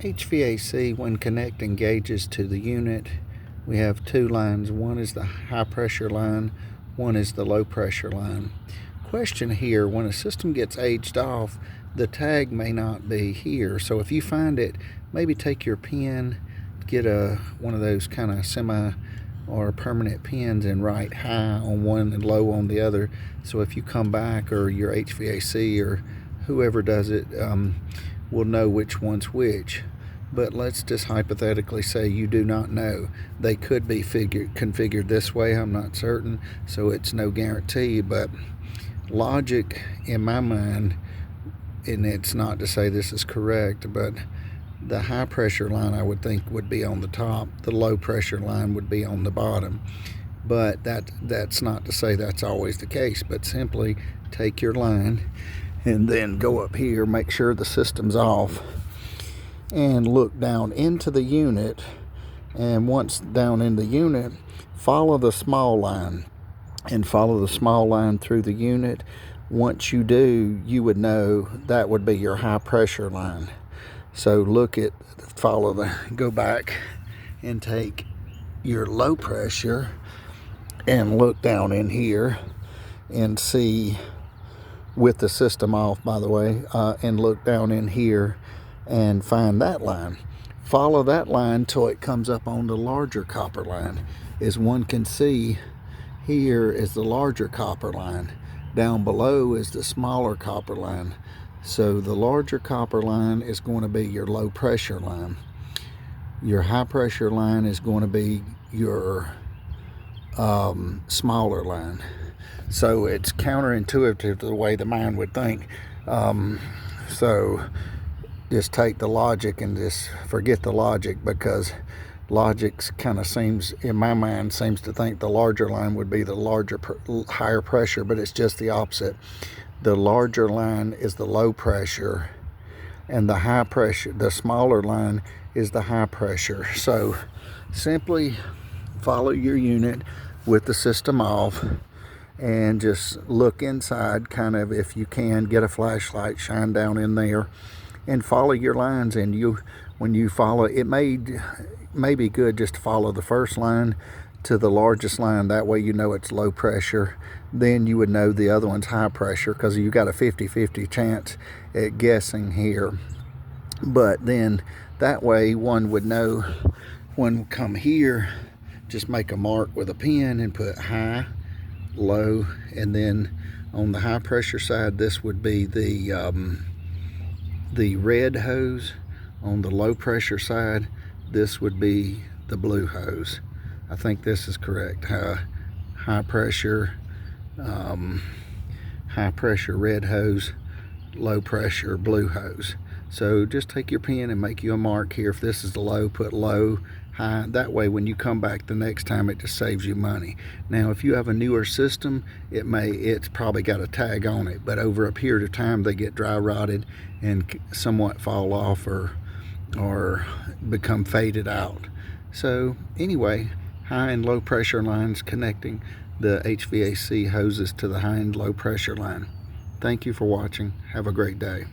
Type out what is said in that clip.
HVAC, when connecting gauges to the unit, we have two lines. One is the high pressure line, one is the low pressure line. Question here, when a system gets aged off, the tag may not be here. So if you find it, maybe take your pin, get one of those kind of semi or permanent pins and write high on one and low on the other. So if you come back, or your HVAC or whoever does it will know which one's which. But let's just hypothetically say you do not know. They could be configured this way, I'm not certain, so it's no guarantee. But logic in my mind, and it's not to say this is correct, but the high pressure line I would think would be on the top, the low pressure line would be on the bottom. But that's not to say that's always the case, but simply take your line and then go up here, make sure the system's off, and look down into the unit. And once down in the unit, follow the small line and follow the small line through the unit. Once you do, you would know that would be your high pressure line. So go back and take your low pressure and look down in here and see, with the system off, by the way, and look down in here and find that line. Follow that line till it comes up on the larger copper line. As one can see, here is the larger copper line. Down below is the smaller copper line. So the larger copper line is going to be your low pressure line. Your high pressure line is going to be your smaller line. So it's counterintuitive to the way the mind would think. So just take the logic and just forget the logic, because logic kind of seems, in my mind, seems to think the larger line would be the higher pressure, but it's just the opposite. The larger line is the low pressure, and the high pressure, the smaller line, is the high pressure. So simply follow your unit with the system off and just look inside, kind of, if you can, get a flashlight, shine down in there and follow your lines. And when you follow, it may be good just to follow the first line to the largest line. That way you know it's low pressure. Then you would know the other one's high pressure, because you got a 50-50 chance at guessing here. But then that way one would know, when come here, just make a mark with a pen and put high, low, and then on the high pressure side, this would be the red hose. On the low pressure side, this would be the blue hose. I think this is correct. High pressure red hose, low pressure blue hose. So just take your pen and make you a mark here. If this is the low, put low, high. That way when you come back the next time, it just saves you money. Now if you have a newer system, it's probably got a tag on it, but over a period of time they get dry rotted and somewhat fall off or become faded out. So anyway, high and low pressure lines connecting the HVAC hoses to the high and low pressure line. Thank you for watching. Have a great day.